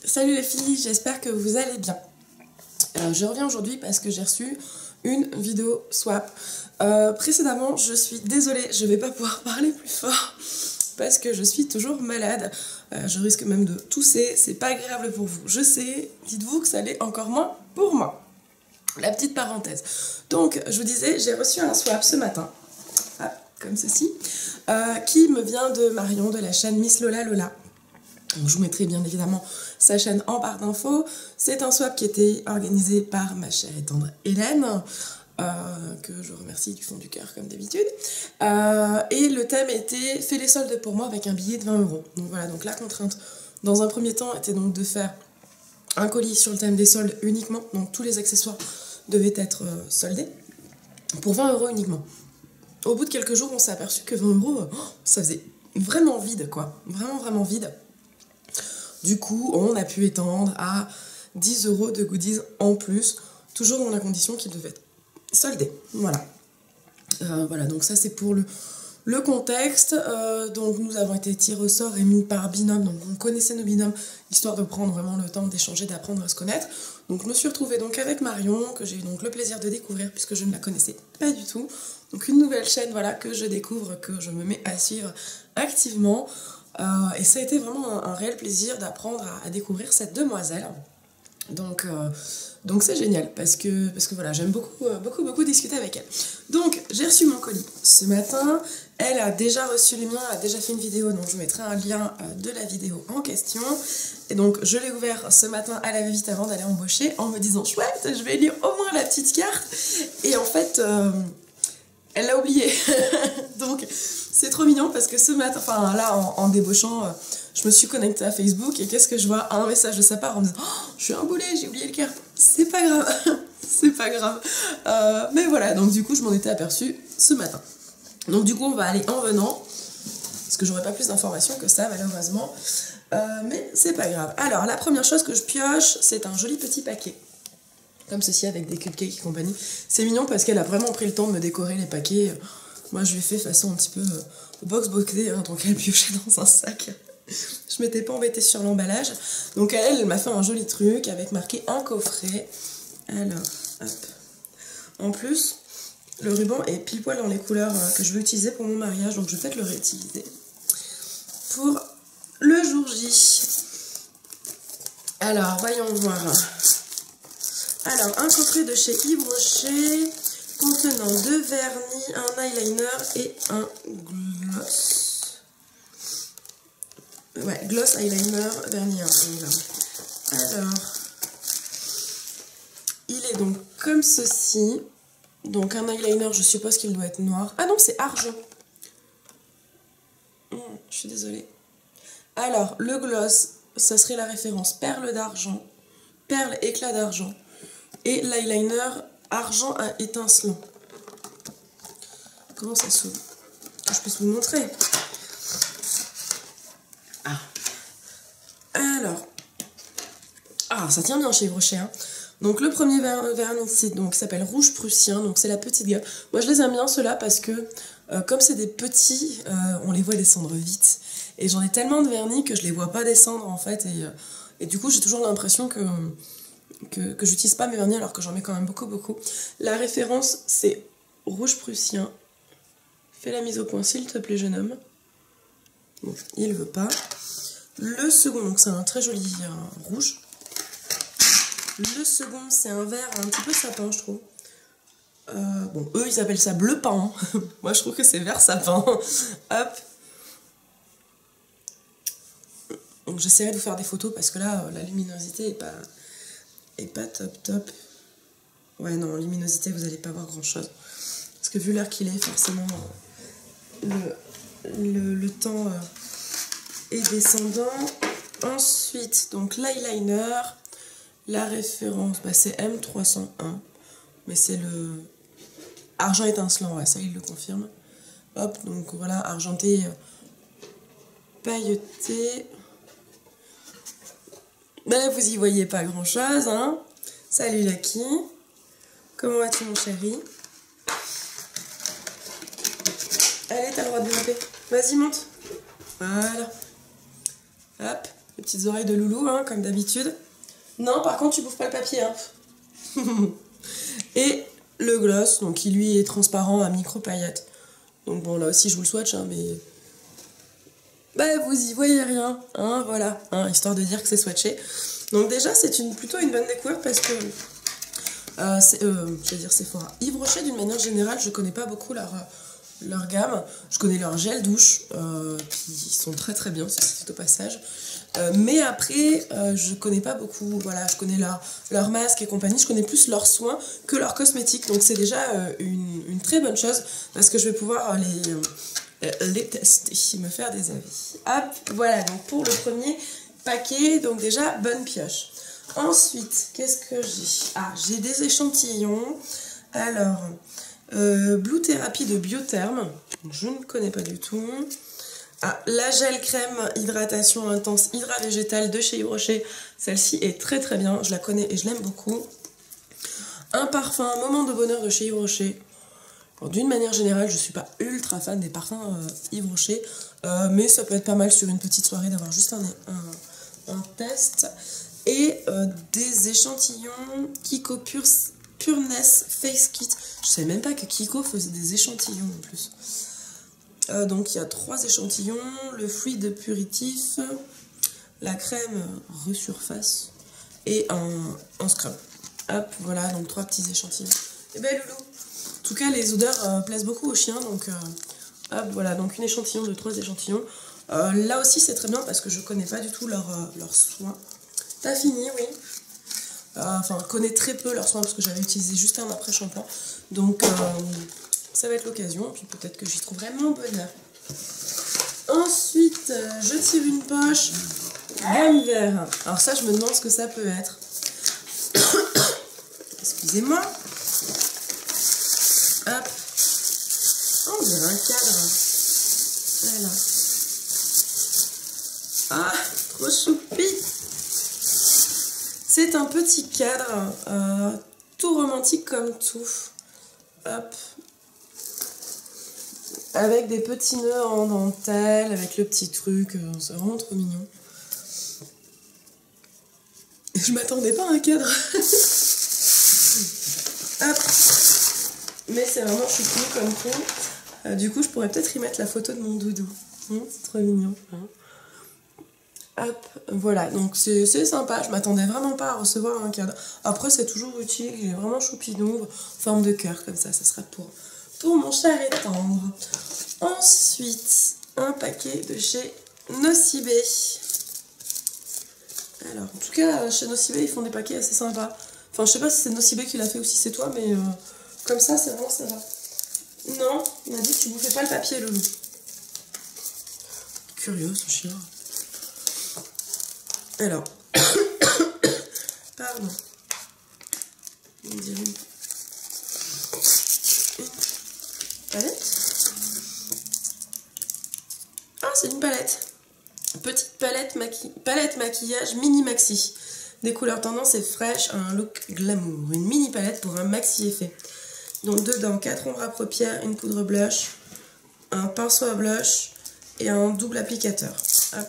Salut les filles, j'espère que vous allez bien. Je reviens aujourd'hui parce que j'ai reçu une vidéo swap. Précédemment, je suis désolée, je vais pas pouvoir parler plus fort parce que je suis toujours malade. Je risque même de tousser, c'est pas agréable pour vous. Je sais, dites-vous que ça l'est encore moins pour moi. La petite parenthèse. Donc, je vous disais, j'ai reçu un swap ce matin, comme ceci, qui me vient de Marion de la chaîne Miss Lola Lola. Donc, je vous mettrai bien évidemment sa chaîne en barre d'infos. C'est un swap qui était organisé par ma chère et tendre Hélène, que je remercie du fond du cœur comme d'habitude. Et le thème était « Fais les soldes pour moi » avec un billet de 20 €. Donc voilà, donc la contrainte dans un premier temps était donc de faire un colis sur le thème des soldes uniquement. Donc tous les accessoires devaient être soldés pour 20 € uniquement. Au bout de quelques jours, on s'est aperçu que 20 €, ça faisait vraiment vide, quoi. Vraiment vide. Du coup, on a pu étendre à 10 € de goodies en plus, toujours dans la condition qu'ils devaient être soldés. Voilà. Voilà, donc ça c'est pour le contexte. Donc nous avons été tirés au sort et mis par binôme, donc on connaissait nos binômes, histoire de prendre vraiment le temps d'échanger, d'apprendre à se connaître. Donc je me suis retrouvée donc avec Marion, que j'ai eu donc le plaisir de découvrir puisque je ne la connaissais pas du tout. Donc une nouvelle chaîne, voilà, que je découvre, que je me mets à suivre activement. Et ça a été vraiment un réel plaisir d'apprendre à découvrir cette demoiselle. Donc c'est génial parce que voilà, j'aime beaucoup discuter avec elle. Donc j'ai reçu mon colis ce matin. Elle a déjà reçu les miens, elle a déjà fait une vidéo, donc je vous mettrai un lien de la vidéo en question. Et donc je l'ai ouvert ce matin à la va-vite avant d'aller embaucher en me disant chouette, je vais lire au moins la petite carte. Et en fait elle l'a oublié. Donc c'est trop mignon parce que ce matin, enfin là en débauchant, je me suis connectée à Facebook et qu'est-ce que je vois? Un message de sa part en me disant oh, je suis un boulet, j'ai oublié le carte. C'est pas grave, c'est pas grave. Mais voilà, donc du coup je m'en étais aperçue ce matin. Donc du coup on va aller en venant, parce que j'aurai pas plus d'informations que ça malheureusement. Mais c'est pas grave. Alors la première chose que je pioche, c'est un joli petit paquet. Comme ceci avec des cupcakes et compagnie. C'est mignon parce qu'elle a vraiment pris le temps de me décorer les paquets. Moi je lui ai fait façon un petit peu box-boxée, hein, donc elle piochait dans un sac. Je m'étais pas embêtée sur l'emballage. Donc elle m'a fait un joli truc avec marqué un coffret. Alors, hop. En plus, le ruban est pile poil dans les couleurs que je veux utiliser pour mon mariage, donc je vais peut-être le réutiliser pour le jour J. Alors, voyons voir. Alors, un coffret de chez Yves Rocher contenant 2 vernis, un eyeliner et un gloss. Ouais, gloss, eyeliner, vernis. Alors, il est donc comme ceci. Donc, un eyeliner, je suppose qu'il doit être noir. Ah non, c'est argent. Je suis désolée. Alors, le gloss, ça serait la référence perle d'argent, perle éclat d'argent. Et l'eyeliner argent étincelant. Comment ça s'ouvre? Je peux vous montrer. Alors. Ça tient bien chez Yves Rocher. Hein. Donc le premier vernis s'appelle Rouge Prussien. Donc c'est la petite gamme. Moi je les aime bien ceux-là parce que comme c'est des petits, on les voit descendre vite. Et j'en ai tellement de vernis que je les vois pas descendre en fait. Et du coup j'ai toujours l'impression que j'utilise pas mes vernis alors que j'en mets quand même beaucoup. La référence c'est Rouge Prussien. Fais la mise au point s'il te plaît jeune homme. Bon, il veut pas. Le second, donc c'est un très joli rouge. Le second c'est un vert un petit peu sapin je trouve. Bon eux ils appellent ça bleu pain. Moi je trouve que c'est vert sapin. Hop. Donc j'essaierai de vous faire des photos parce que là la luminosité est pas top. Ouais non, en luminosité vous allez pas voir grand chose. Parce que vu l'heure qu'il est, forcément le temps est descendant. Ensuite, donc l'eyeliner, la référence, c'est M301. Mais c'est le argent étincelant, ouais, ça il le confirme. Hop, donc voilà, argenté, pailleté. Mais vous y voyez pas grand chose, hein. Salut Lucky. Comment vas-tu mon chéri? Allez, t'as le droit de monter. Vas-y, monte. Voilà. Hop. Les petites oreilles de loulou, hein, comme d'habitude. Non, par contre, tu bouffes pas le papier. Hein. Et le gloss, donc qui lui est transparent à micro paillettes. Donc bon, là aussi, je vous le swatch, hein, mais... Bah, vous y voyez rien, hein, voilà, hein, histoire de dire que c'est swatché. Donc déjà, c'est plutôt une bonne découverte parce que... je vais dire Sephora. Yves Rocher, d'une manière générale, je connais pas beaucoup leur gamme. Je connais leurs gels douche, qui sont très très bien, c'est au passage. Mais après, je connais pas beaucoup, voilà, je connais leur masque et compagnie, je connais plus leurs soins que leurs cosmétiques. Donc c'est déjà une très bonne chose parce que je vais pouvoir les tester, me faire des avis. Hop, voilà, donc pour le premier paquet, donc déjà, bonne pioche. Ensuite, qu'est-ce que j'ai? Ah, j'ai des échantillons. Alors, Blue Therapy de Biotherm, je ne connais pas du tout. Ah, la gel crème hydratation intense hydra végétal de chez Yves Rocher. Celle-ci est très très bien, je la connais et je l'aime beaucoup. Un parfum Moment de bonheur de chez Yves Rocher. D'une manière générale, je ne suis pas ultra fan des parfums Yves Rocher, mais ça peut être pas mal sur une petite soirée d'avoir juste un test. Et des échantillons Kiko Pureness Face Kit. Je ne savais même pas que Kiko faisait des échantillons en plus. Donc il y a 3 échantillons, le fluide puritif, la crème resurface et un scrub. Hop, voilà, donc 3 petits échantillons. Et ben loulou. En tout cas, les odeurs plaisent beaucoup aux chiens, donc hop, voilà, donc une échantillon de 3 échantillons. Là aussi, c'est très bien parce que je connais pas du tout leurs soins. T'as fini, oui. Enfin, je connais très peu leurs soins parce que j'avais utilisé juste un après-shampoing. Donc, ça va être l'occasion. Puis peut-être que j'y trouverai mon bonheur. Ensuite, je tire une poche. Gamme vert. Alors ça, je me demande ce que ça peut être. Excusez-moi. Hop. Oh, on dirait un cadre. Voilà. Ah, trop choupi. C'est un petit cadre, tout romantique comme tout. Hop. Avec des petits nœuds en dentelle, avec le petit truc, c'est vraiment trop mignon. Je m'attendais pas à un cadre. Hop. Mais c'est vraiment choupi comme tout. Du coup, je pourrais peut-être y mettre la photo de mon doudou. C'est trop mignon. Hop, voilà, donc c'est sympa, je m'attendais vraiment pas à recevoir un cadre. Après, c'est toujours utile, il est vraiment choupinou, forme de cœur, comme ça sera pour mon cher et tendre. Ensuite, un paquet de chez Nocibé. Alors, en tout cas, chez Nocibé, ils font des paquets assez sympas. Enfin, je sais pas si c'est Nocibé qui l'a fait ou si c'est toi, mais comme ça, c'est vraiment ça va. Non, on m'a dit que tu bouffais pas le papier, loulou. Curieux, ce chien. Alors, pardon, on dirait une palette. Ah, c'est une palette. Petite palette maquillage mini maxi. Des couleurs tendance et fraîches, un look glamour. Une mini palette pour un maxi effet. Donc dedans, 4 ombres à paupières, une poudre blush, un pinceau à blush et un double applicateur. Hop.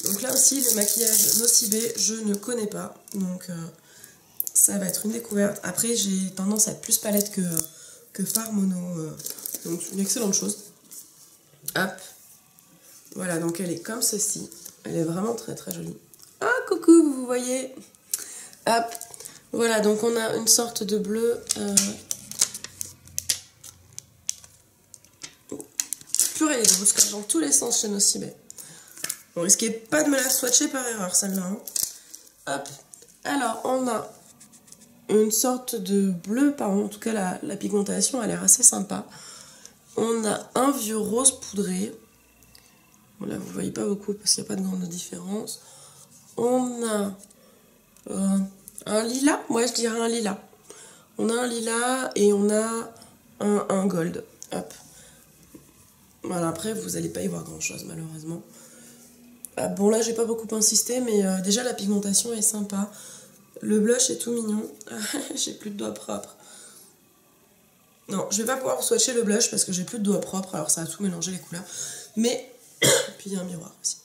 Donc là aussi, le maquillage Nocibé, je ne connais pas. Donc ça va être une découverte. Après, j'ai tendance à être plus palette que fard mono. Donc une excellente chose. Hop. Voilà, donc elle est comme ceci. Elle est vraiment très très jolie. Ah, coucou, vous voyez. Hop. Voilà, donc on a une sorte de bleu. Purée, les grosses dans tous les sens chez Nocibé. Bon, risquez pas de me la swatcher par erreur, celle-là. Hein. Hop. Alors, on a une sorte de bleu, en tout cas, la pigmentation a l'air assez sympa. On a un vieux rose poudré. Bon, là, vous voyez pas beaucoup parce qu'il n'y a pas de grande différence. On a un lilas. Moi, je dirais un lilas. On a un lilas et on a un gold. Hop. Voilà, après, vous n'allez pas y voir grand-chose, malheureusement. Ah, bon, là, j'ai pas beaucoup insisté, mais déjà, la pigmentation est sympa. Le blush est tout mignon. J'ai plus de doigts propres. Non, je vais pas pouvoir swatcher le blush parce que j'ai plus de doigts propres, alors ça a tout mélangé les couleurs. Mais, puis il y a un miroir aussi.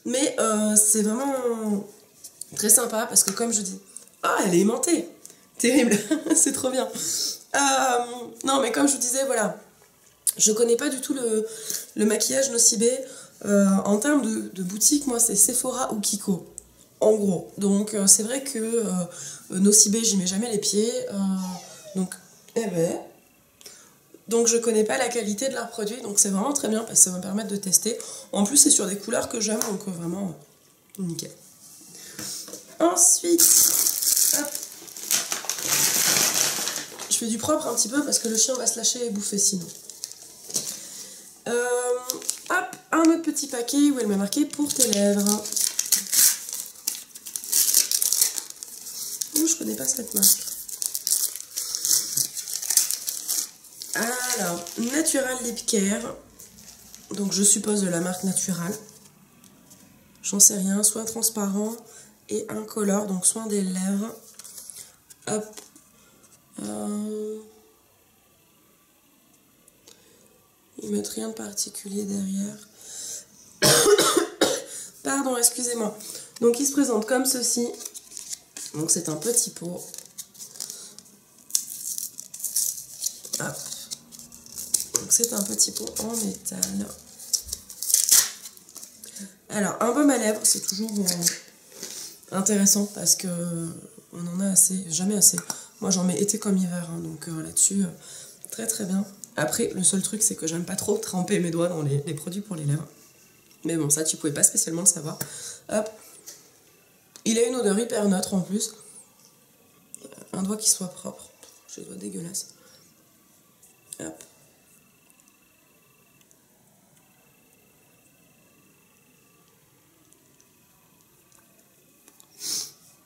Mais c'est vraiment très sympa parce que comme je dis, ah, elle est aimantée, terrible, c'est trop bien. Non, mais comme je vous disais, voilà, je connais pas du tout le maquillage Nocibé. En termes de boutique, moi, c'est Sephora ou Kiko, en gros. Donc, c'est vrai que Nocibé, j'y mets jamais les pieds. Donc, eh ben... Donc je connais pas la qualité de leurs produits, donc c'est vraiment très bien parce que ça va me permettre de tester. En plus c'est sur des couleurs que j'aime, donc vraiment nickel. Ensuite, hop, je fais du propre un petit peu parce que le chien va se lâcher et bouffer sinon. Hop, un autre petit paquet où elle m'a marqué pour tes lèvres. Je connais pas cette marque. Alors, Natural Lip Care, donc je suppose de la marque Natural, j'en sais rien, soin transparent et incolore, donc soin des lèvres. Hop. Ils mettent rien de particulier derrière. Pardon, excusez-moi. Donc il se présente comme ceci. Donc c'est un petit pot. Hop. Donc c'est un petit pot en métal. Alors un baume à lèvres, c'est toujours intéressant parce que on en a assez, jamais assez. Moi j'en mets été comme hiver, hein, donc là-dessus très très bien. Après le seul truc c'est que j'aime pas trop tremper mes doigts dans les produits pour les lèvres. Mais bon, ça tu pouvais pas spécialement le savoir. Hop. Il a une odeur hyper neutre en plus. Un doigt qui soit propre. J'ai les doigts dégueulasses. Hop.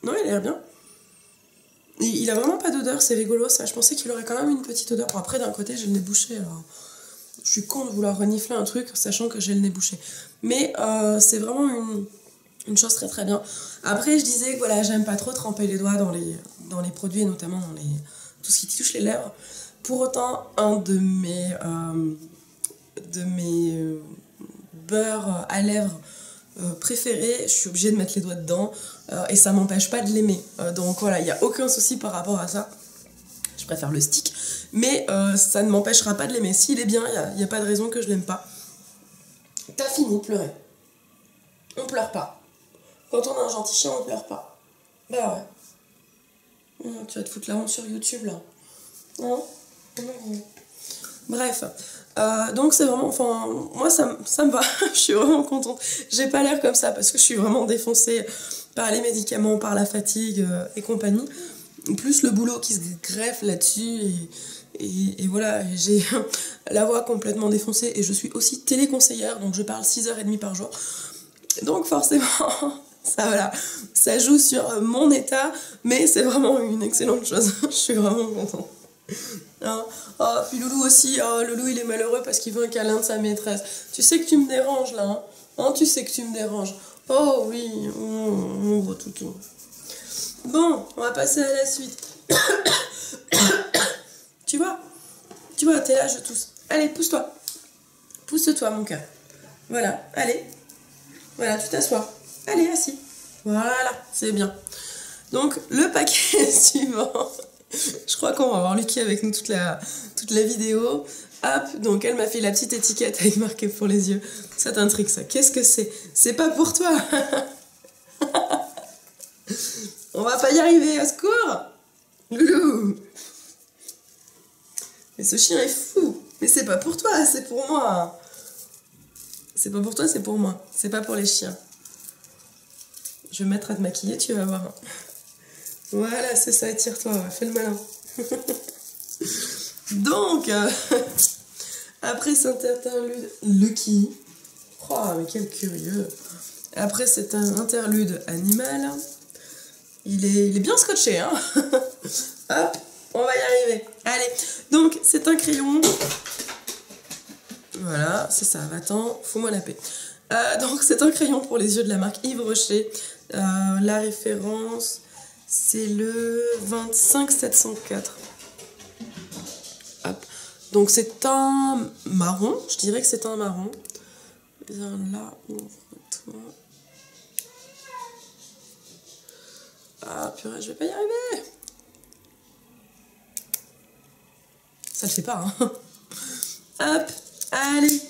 Non, il a l'air bien. Il a vraiment pas d'odeur, c'est rigolo ça. Je pensais qu'il aurait quand même une petite odeur. Bon, après, d'un côté, j'ai le nez bouché. Alors, je suis con de vouloir renifler un truc, sachant que j'ai le nez bouché. Mais c'est vraiment une chose très très bien. Après, je disais que voilà, j'aime pas trop tremper les doigts dans les produits, et notamment dans tout ce qui touche les lèvres. Pour autant, un de mes beurres à lèvres préférés, je suis obligée de mettre les doigts dedans et ça m'empêche pas de l'aimer. Donc voilà, il n'y a aucun souci par rapport à ça. Je préfère le stick, mais ça ne m'empêchera pas de l'aimer. S'il est bien, il n'y a pas de raison que je l'aime pas. T'as fini de pleurer. On pleure pas. Quand on a un gentil chien, on pleure pas. Bah ouais. Tu vas te foutre la honte sur YouTube là. Non. Bref, donc c'est vraiment, enfin, moi ça me va, je suis vraiment contente. J'ai pas l'air comme ça parce que je suis vraiment défoncée par les médicaments, par la fatigue et compagnie. Plus le boulot qui se greffe là-dessus et voilà, j'ai la voix complètement défoncée et je suis aussi téléconseillère, donc je parle 6h30 par jour. Donc forcément, ça voilà, ça joue sur mon état, mais c'est vraiment une excellente chose, je suis vraiment contente. Hein. Oh, puis Loulou aussi, oh, Loulou il est malheureux parce qu'il veut un câlin de sa maîtresse. Tu sais que tu me déranges là, hein, hein, tu sais que tu me déranges. Oh oui, mon gros toutou. Bon, on va passer à la suite. Tu vois, t'es là, je tousse. Allez, pousse-toi. Pousse-toi, mon cœur. Voilà, allez. Voilà, tu t'assois. Allez, assis. Voilà, c'est bien. Donc, le paquet suivant. Je crois qu'on va avoir Lucky avec nous toute la vidéo. Hop, donc elle m'a fait la petite étiquette avec marqué pour les yeux. Ça t'intrigue ça. Qu'est-ce que c'est? C'est pas pour toi. On va pas y arriver, au secours. Loulou. Mais ce chien est fou. Mais c'est pas pour toi, c'est pour moi. C'est pas pour toi, c'est pour moi. C'est pas pour les chiens. Je vais me mettre à te maquiller, tu vas voir. Voilà, c'est ça, étire-toi, fais le malin. Donc, après cet interlude Lucky, oh, mais quel curieux. Après cet interlude animal, il est bien scotché, hein. Hop, on va y arriver. Allez, donc c'est un crayon. Voilà, c'est ça, va-t'en, fous-moi la paix. Donc c'est un crayon pour les yeux de la marque Yves Rocher. La référence... c'est le 25704. Hop. Donc c'est un marron, je dirais que c'est un marron. Viens là, ouvre-toi. Ah purée, je vais pas y arriver. Ça le fait pas, hein. Hop, allez.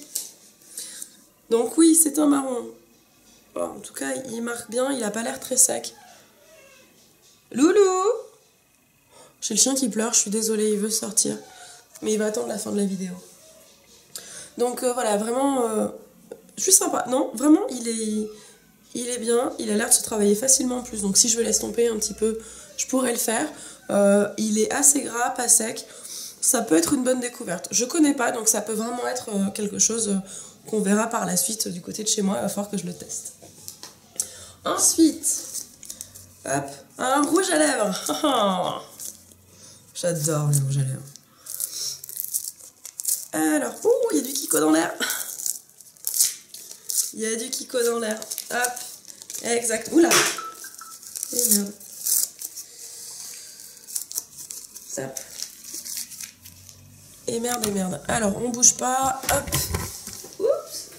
Donc oui, c'est un marron. Bon, en tout cas, il marque bien, il a pas l'air très sec. Loulou! J'ai le chien qui pleure, je suis désolée, il veut sortir. Mais il va attendre la fin de la vidéo. Donc voilà, vraiment, je suis sympa. Non, vraiment, il est bien. Il a l'air de se travailler facilement en plus. Donc si je veux l'estomper un petit peu, je pourrais le faire. Il est assez gras, pas sec. Ça peut être une bonne découverte. Je connais pas, donc ça peut vraiment être quelque chose qu'on verra par la suite du côté de chez moi. Il va falloir que je le teste. Ensuite, hop, un rouge à lèvres. J'adore les rouges à lèvres. Alors, il y a du Kiko dans l'air. Il y a du Kiko dans l'air. Hop, exact. Oula. Et merde. Zap. Et merde, et merde. Alors, on bouge pas. Hop. Oups.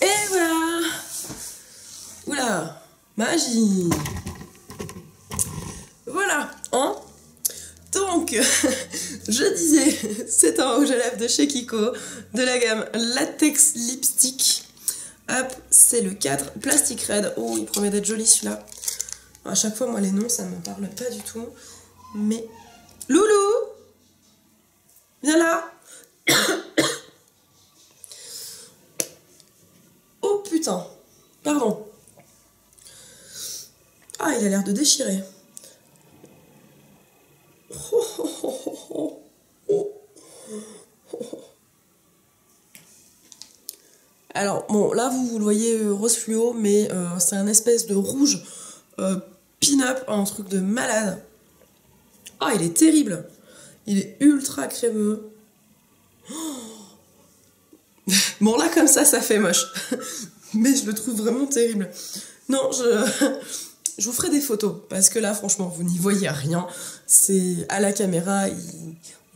Et voilà. Oula. Magie. Voilà. Hein? Donc, je disais, c'est un rouge à lèvres de chez Kiko, de la gamme Latex Lipstick. Hop, c'est le 4 Plastic Red. Oh, il promet d'être joli celui-là. À chaque fois, moi, les noms, ça ne me parle pas du tout. Mais, Loulou, viens là. Oh putain, pardon. Ah, il a l'air de déchirer. Alors, bon, là, vous le voyez rose fluo, mais c'est un espèce de rouge pin-up, un truc de malade. Ah, il est terrible. Il est ultra crémeux. Bon, là, comme ça fait moche. Mais je le trouve vraiment terrible. Non, je vous ferai des photos, parce que là, franchement, vous n'y voyez rien. C'est à la caméra,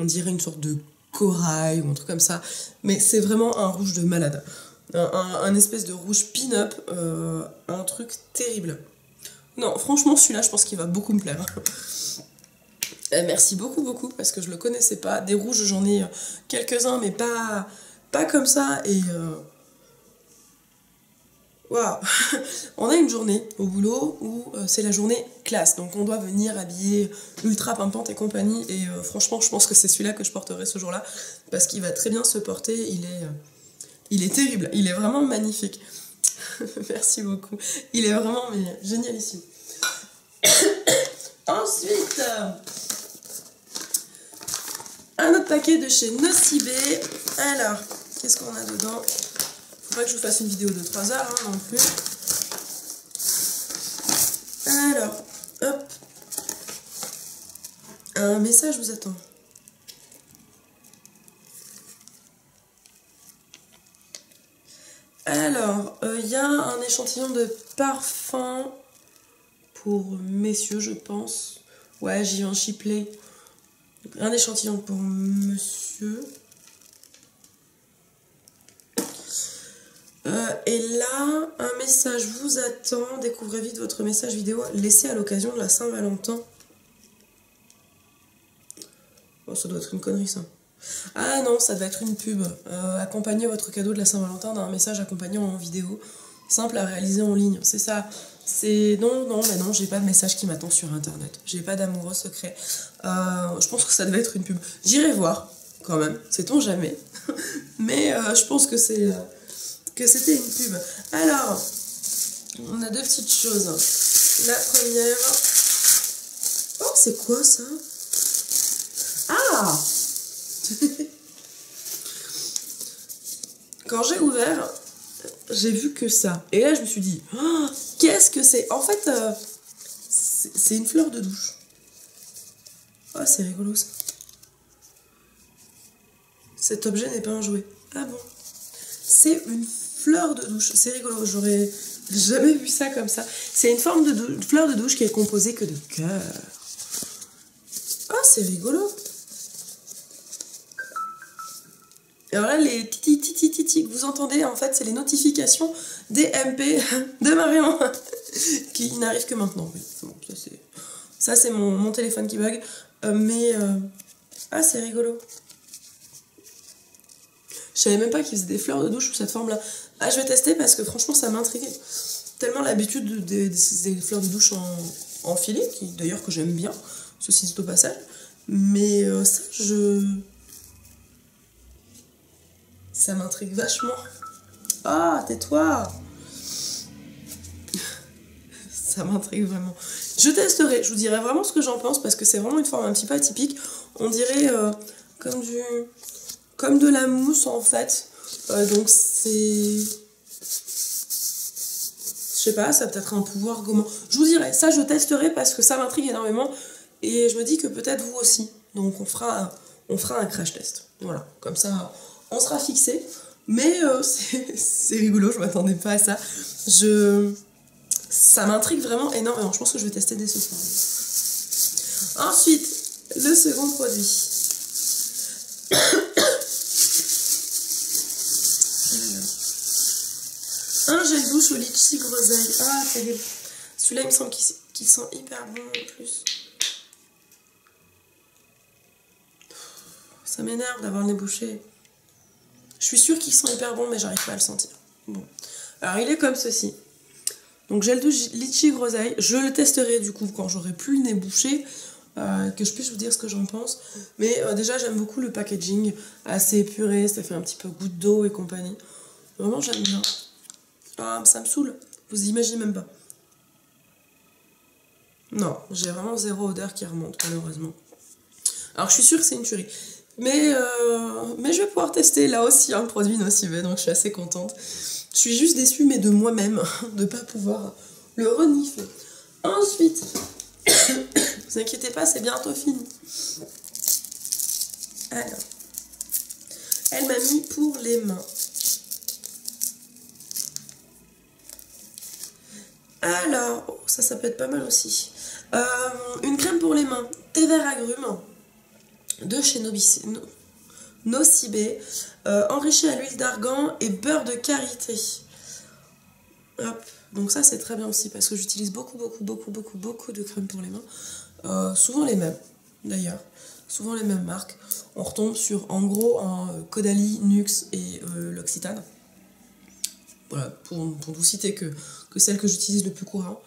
on dirait une sorte de corail ou un truc comme ça. Mais c'est vraiment un rouge de malade. Un espèce de rouge pin-up, un truc terrible. Non, franchement, celui-là, je pense qu'il va beaucoup me plaire. Merci beaucoup, beaucoup, parce que je le connaissais pas. Des rouges, j'en ai quelques-uns, mais pas comme ça. Et waouh. On a une journée au boulot où c'est la journée classe. Donc on doit venir habiller ultra pimpante et compagnie. Et franchement, je pense que c'est celui-là que je porterai ce jour-là, parce qu'il va très bien se porter. Il est terrible. Il est vraiment magnifique. Merci beaucoup. Il est vraiment génialissime. Ensuite, un autre paquet de chez Nocibé. Alors, qu'est-ce qu'on a dedans? Faut pas que je vous fasse une vidéo de 3 heures hein, non plus. Alors, hop. Un message vous attend. Alors, il y a un échantillon de parfum pour messieurs, je pense. Ouais, Givenchy Play. Un échantillon pour monsieur. Et là, un message vous attend. Découvrez vite votre message vidéo laissé à l'occasion de la Saint-Valentin. Oh, ça doit être une connerie, ça. Ah non, ça doit être une pub. Accompagnez votre cadeau de la Saint-Valentin d'un message accompagnant en vidéo. Simple à réaliser en ligne. C'est ça. Non, j'ai pas de message qui m'attend sur internet. J'ai pas d'amoureux secret. Je pense que ça devait être une pub. J'irai voir, quand même. Sait-on jamais. Mais je pense que c'était une pub. Alors, on a deux petites choses. La première... Oh, c'est quoi ça? Ah! Quand j'ai ouvert, j'ai vu que ça. Et là, je me suis dit, oh, qu'est-ce que c'est? En fait, c'est une fleur de douche. Oh, c'est rigolo ça. Cet objet n'est pas un jouet. Ah bon? C'est une fleur de douche. C'est rigolo, j'aurais jamais vu ça comme ça. C'est une forme de fleur de douche qui est composée que de cœur. Oh, c'est rigolo. Et alors là, les titi titi titi que vous entendez, en fait, c'est les notifications des MP de Marion qui n'arrivent que maintenant. Bon, ça, c'est mon téléphone qui bug. Ah, c'est rigolo. Je savais même pas qu'ils faisaient des fleurs de douche sous cette forme-là. Ah, je vais tester parce que franchement, ça m'intrigue. Tellement l'habitude des fleurs de douche en filet, qui d'ailleurs que j'aime bien, ceci dit au passage. Mais ça m'intrigue vachement. Ah, tais-toi. Ça m'intrigue vraiment. Je testerai, je vous dirai vraiment ce que j'en pense parce que c'est vraiment une forme un petit peu atypique. On dirait comme de la mousse en fait. Donc c'est... Je sais pas, ça a peut-être un pouvoir gommant. Je vous dirai, ça je testerai parce que ça m'intrigue énormément. Et je me dis que peut-être vous aussi. Donc on fera un crash test. Voilà, comme ça on sera fixé. Mais c'est rigolo, je m'attendais pas à ça. Ça m'intrigue vraiment énormément. Je pense que je vais tester dès ce soir. Ensuite, le second produit. Un gel douche au litchi groseille. Ah, terrible. Celui-là, il me semble qu'il sent hyper bon en plus. Ça m'énerve d'avoir le nez bouché. Je suis sûre qu'il sent hyper bon, mais j'arrive pas à le sentir. Bon. Alors, il est comme ceci. Donc, gel douche litchi groseille. Je le testerai du coup quand j'aurai plus le nez bouché. Que je puisse vous dire ce que j'en pense. Mais déjà, j'aime beaucoup le packaging. Assez épuré, ça fait un petit peu goutte d'eau et compagnie. Vraiment, j'aime bien. Ah, ça me saoule. Vous imaginez même pas. Non, j'ai vraiment zéro odeur qui remonte, malheureusement. Alors, je suis sûre que c'est une tuerie. Mais je vais pouvoir tester là aussi un produit nocivé, donc je suis assez contente. Je suis juste déçue, mais de moi-même, de ne pas pouvoir le renifler. Ensuite, vous inquiétez pas, c'est bientôt fini. Alors, elle m'a mis pour les mains. Alors, oh, ça peut être pas mal aussi. Une crème pour les mains, thé vert agrumes de chez Nocibé, enrichie à l'huile d'argan et beurre de karité. Hop. Donc ça c'est très bien aussi parce que j'utilise beaucoup de crèmes pour les mains. Souvent les mêmes d'ailleurs, souvent les mêmes marques. On retombe sur en gros Caudalie, Nuxe et L'Occitane. Voilà, pour vous citer que celle que j'utilise le plus courant.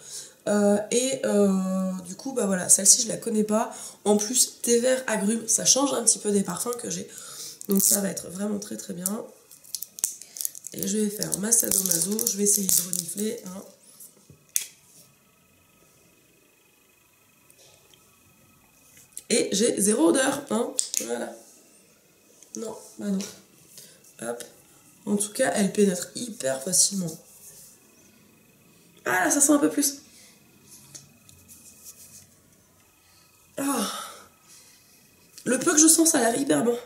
Du coup, bah voilà, celle-ci je la connais pas. En plus, thé vert agrumes, ça change un petit peu des parfums que j'ai. Donc ça va être vraiment très très bien. Et je vais faire ma sadomaso, je vais essayer de renifler. Hein. Et j'ai zéro odeur, hein. Voilà. Non, bah non. Hop. En tout cas, elle pénètre hyper facilement. Ah là, ça sent un peu plus. Ah. Le peu que je sens, ça a l'air hyper bon.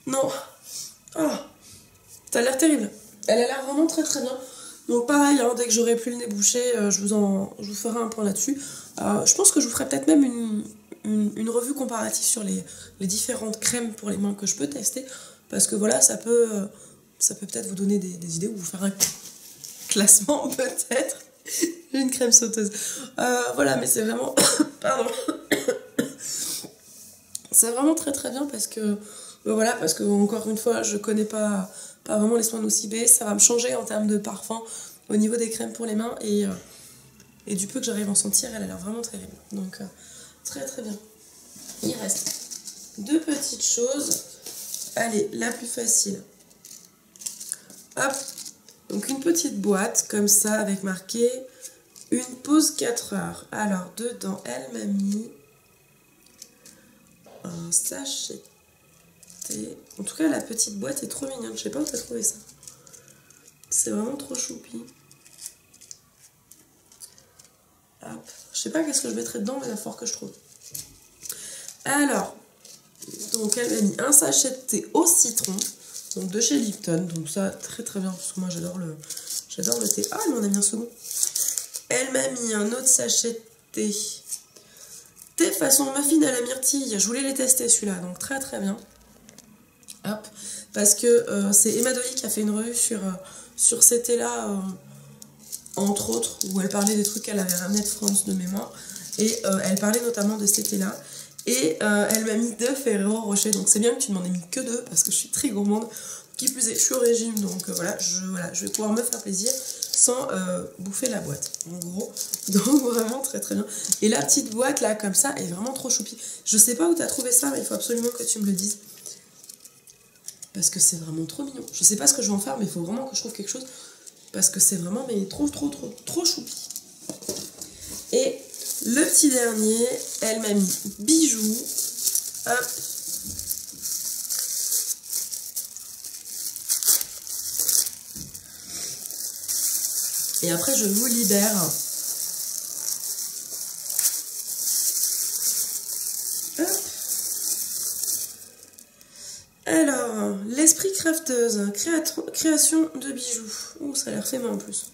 Non. Ah. Ça a l'air terrible. Elle a l'air vraiment très très bien. Donc pareil, hein, dès que j'aurai plus le nez bouché, je vous ferai un point là-dessus. Je pense que je vous ferai peut-être même une revue comparative sur les différentes crèmes pour les mains que je peux tester. Parce que voilà, ça peut peut-être vous donner des idées ou vous faire un classement peut-être. J'ai une crème sauteuse. Voilà, mais c'est vraiment... Pardon. C'est vraiment très très bien parce que... voilà, parce que encore une fois, je connais pas vraiment les soins Nocibé. Ça va me changer en termes de parfum au niveau des crèmes pour les mains. Et du peu que j'arrive à en sentir, elle a l'air vraiment terrible. Donc, très très bien. Il reste deux petites choses. Allez, la plus facile. Hop. Donc, une petite boîte comme ça avec marqué une pause 4 heures. Alors, dedans, elle m'a mis un sachet. En tout cas, la petite boîte est trop mignonne. Je sais pas où t'as trouvé ça. C'est vraiment trop choupi. Hop. Je sais pas qu'est-ce que je mettrai dedans, mais il va falloir que je trouve. Alors, donc elle m'a mis un sachet de thé au citron, donc de chez Lipton. Donc ça, très très bien, parce que moi j'adore le thé. Ah, elle m'en a mis un second. Elle m'a mis un autre sachet de thé. Thé façon muffin à la myrtille. Je voulais les tester celui-là, donc très très bien. Hop. parce que c'est Emma Dolly qui a fait une revue sur ces thés-là, entre autres, où elle parlait des trucs qu'elle avait ramenés de France de mémoire. Et elle parlait notamment de ces thés-là. Et elle m'a mis 2 Ferrero Rocher, donc c'est bien que tu m'en aies mis que 2 parce que je suis très gourmande. Qui plus est, je suis au régime, donc voilà, je vais pouvoir me faire plaisir sans bouffer la boîte, en gros. Donc vraiment très très bien. Et la petite boîte là, comme ça, est vraiment trop choupi. Je sais pas où t'as trouvé ça, mais il faut absolument que tu me le dises. Parce que c'est vraiment trop mignon. Je sais pas ce que je vais en faire, mais il faut vraiment que je trouve quelque chose. Parce que c'est vraiment mais trop choupi. Et le petit dernier, elle m'a mis bijoux. Hop. Et après, je vous libère. Hop. Alors, l'esprit crafteuse, création de bijoux. Ouh, ça a l'air fait, mais en plus.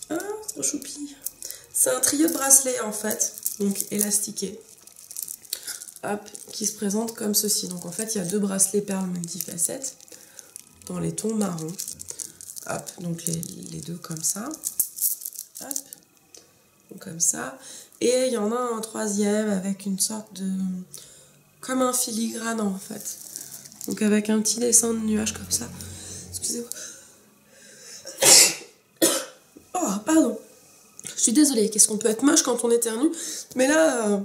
Ah, trop choupi. C'est un trio de bracelets en fait, donc élastiqués. Hop, qui se présente comme ceci. Donc en fait, il y a 2 bracelets perles multifacettes dans les tons marron. Hop, donc les 2 comme ça. Hop, donc comme ça. Et il y en a un 3e avec une sorte de... comme un filigrane en fait. Donc avec un petit dessin de nuage comme ça. Excusez-moi. Oh, pardon. Je suis désolée, qu'est-ce qu'on peut être moche quand on éternue. Mais là,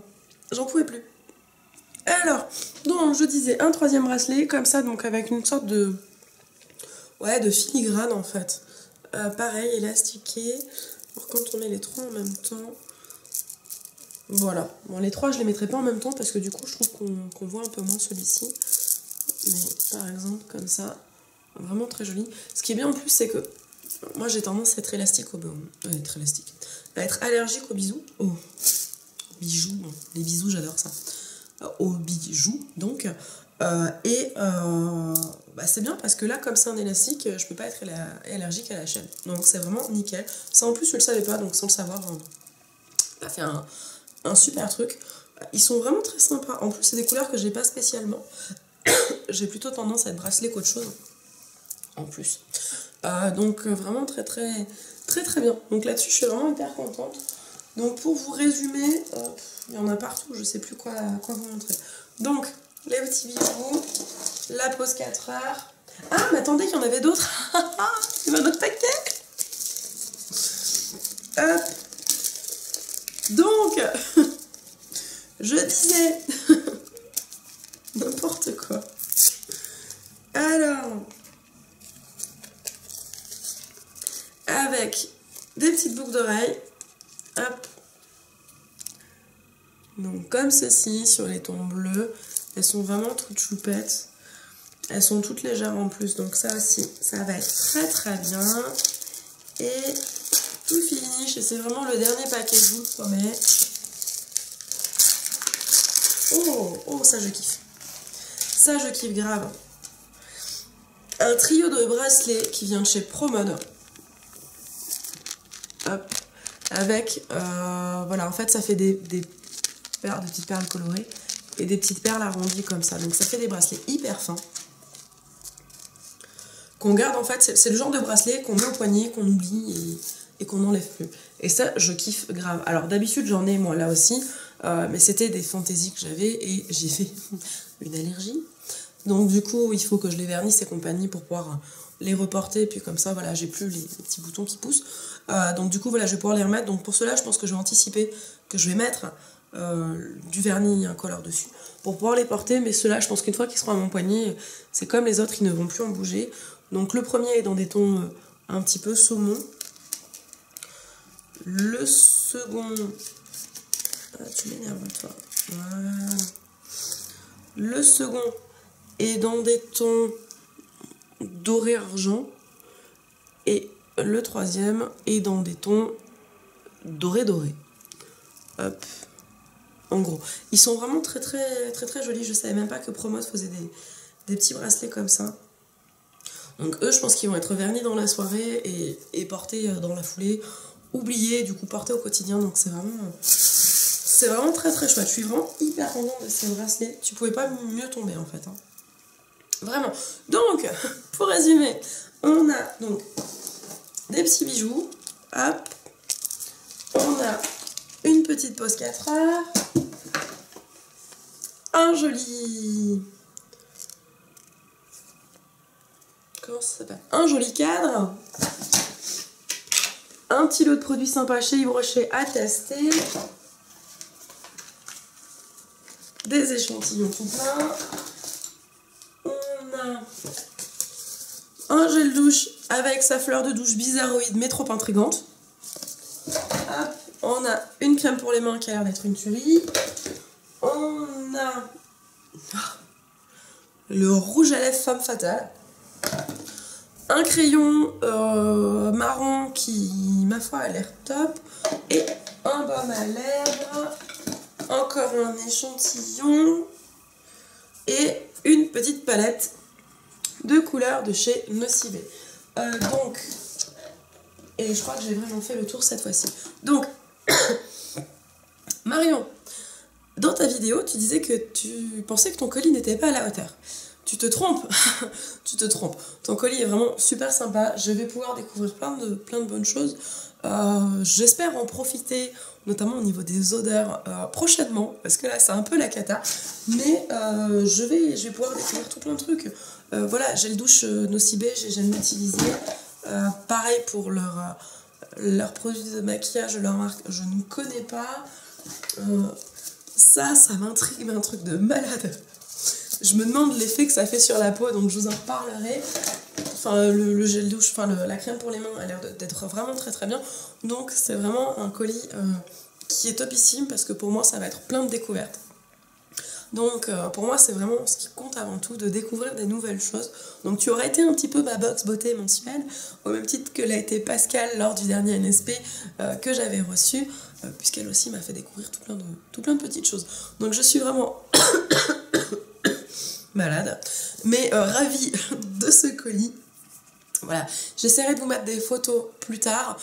j'en pouvais plus. Alors, donc je disais un 3e bracelet, comme ça, donc avec une sorte de... ouais, de filigrane en fait. Pareil, élastiqué. Alors quand on met les 3 en même temps... voilà. Bon, les 3, je les mettrai pas en même temps parce que du coup, je trouve qu'on voit un peu moins celui-ci. Mais par exemple, comme ça, vraiment très joli. Ce qui est bien en plus, c'est que moi, j'ai tendance à être élastique à être allergique aux bisous. Aux bijoux. Les bisous, j'adore ça. Aux bijoux, donc. C'est bien parce que là, comme c'est un élastique, je peux pas être allergique à la chaîne. Donc, c'est vraiment nickel. Ça, en plus, je le savais pas, donc sans le savoir, ça fait un super truc. Ils sont vraiment très sympas. En plus, c'est des couleurs que j'ai pas spécialement. J'ai plutôt tendance à être bracelet qu'autre chose. En plus. Donc vraiment très bien. Donc là-dessus, je suis vraiment hyper contente. Donc pour vous résumer, il y en a partout, je sais plus quoi vous montrer. Donc, les petits bijoux, la pause 4 heures. Ah, mais attendez, il y en avait d'autres. Il y en a un autre paquet. Hop. Donc, je disais n'importe quoi. Alors, avec des petites boucles d'oreilles, hop, donc comme ceci sur les tons bleus. Elles sont vraiment toutes choupettes, elles sont toutes légères en plus, donc ça aussi ça va être très bien. Et tout finish, et c'est vraiment le dernier paquet, je vous le promets. Oh, ça je kiffe, grave. Un trio de bracelets qui vient de chez ProMode. Hop. Avec, voilà, en fait ça fait des petites perles colorées et des petites perles arrondies comme ça. Donc ça fait des bracelets hyper fins. Qu'on garde en fait, c'est le genre de bracelet qu'on met au poignet, qu'on oublie et qu'on n'enlève plus. Et ça, je kiffe grave. Alors d'habitude j'en ai moi là aussi, mais c'était des fantaisies que j'avais et j'ai fait une allergie. Donc du coup, il faut que je les vernisse et compagnie pour pouvoir les reporter. Et puis comme ça, voilà, j'ai plus les petits boutons qui poussent. Donc du coup, voilà, je vais pouvoir les remettre. Donc pour cela, je pense que je vais anticiper que je vais mettre du vernis incolore dessus pour pouvoir les porter. Mais ceux-là, je pense qu'une fois qu'ils seront à mon poignet, c'est comme les autres, ils ne vont plus en bouger. Donc le premier est dans des tons un petit peu saumon. Le second... Ah, tu m'énerves toi. Voilà. Le second est dans des tons doré argent. Et le troisième est dans des tons doré. Hop. En gros. Ils sont vraiment très jolis. Je savais même pas que ProMode faisait des petits bracelets comme ça. Donc eux, je pense qu'ils vont être vernis dans la soirée et portés dans la foulée. Oubliés, du coup portés au quotidien. Donc c'est C'est vraiment très très chouette. Je suis vraiment hyper contente de ces bracelets. Tu pouvais pas mieux tomber en fait. Hein. Vraiment. Donc, pour résumer, on a donc des petits bijoux. Hop. On a une petite pause 4 heures. Un joli... Comment ça s'appelle? Un joli cadre. Un petit lot de produits sympas chez Yves Rocher à tester. Des échantillons tout plein. On a un gel douche avec sa fleur de douche bizarroïde mais trop intrigante. Hop. On a une crème pour les mains qui a l'air d'être une tuerie. On a le rouge à lèvres femme fatale. Un crayon marron qui, ma foi, a l'air top. Et un baume à lèvres. Encore un échantillon. Et une petite palette de couleurs de chez Nocibe. Donc, et je crois que j'ai vraiment fait le tour cette fois-ci. Donc, Marion, dans ta vidéo, tu disais que tu pensais que ton colis n'était pas à la hauteur. Tu te trompes. Tu te trompes. Ton colis est vraiment super sympa. Je vais pouvoir découvrir plein de bonnes choses. J'espère en profiter, notamment au niveau des odeurs, prochainement, parce que là, c'est un peu la cata. Mais je vais pouvoir découvrir tout plein de trucs. Voilà, gel douche Nocibe, j'ai jamais utilisé. Pareil pour leurs produits de maquillage, leur marque, je ne connais pas. Ça m'intrigue, un truc de malade. Je me demande l'effet que ça fait sur la peau, donc je vous en reparlerai. Enfin, le gel douche, enfin la crème pour les mains a l'air d'être vraiment très très bien. Donc c'est vraiment un colis qui est topissime parce que pour moi ça va être plein de découvertes. Donc pour moi c'est vraiment ce qui compte avant tout, de découvrir des nouvelles choses. Donc tu aurais été un petit peu ma box beauté mensuelle, au même titre que l'a été Pascal lors du dernier NSP que j'avais reçu, puisqu'elle aussi m'a fait découvrir tout plein de petites choses. Donc je suis vraiment malade, mais ravie de ce colis. Voilà, j'essaierai de vous mettre des photos plus tard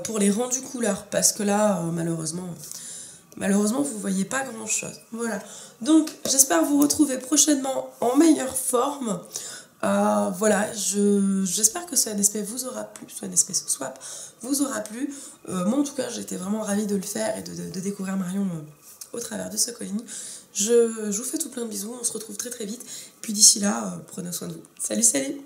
pour les rendus couleurs, parce que là, malheureusement, vous voyez pas grand chose. Voilà, donc j'espère vous retrouver prochainement en meilleure forme. Voilà, j'espère que ce NSP vous aura plu, ce NSP swap vous aura plu. Moi en tout cas, j'étais vraiment ravie de le faire et de découvrir Marion au travers de ce colis. Je vous fais tout plein de bisous, on se retrouve très très vite. Puis d'ici là, prenez soin de vous. Salut, salut!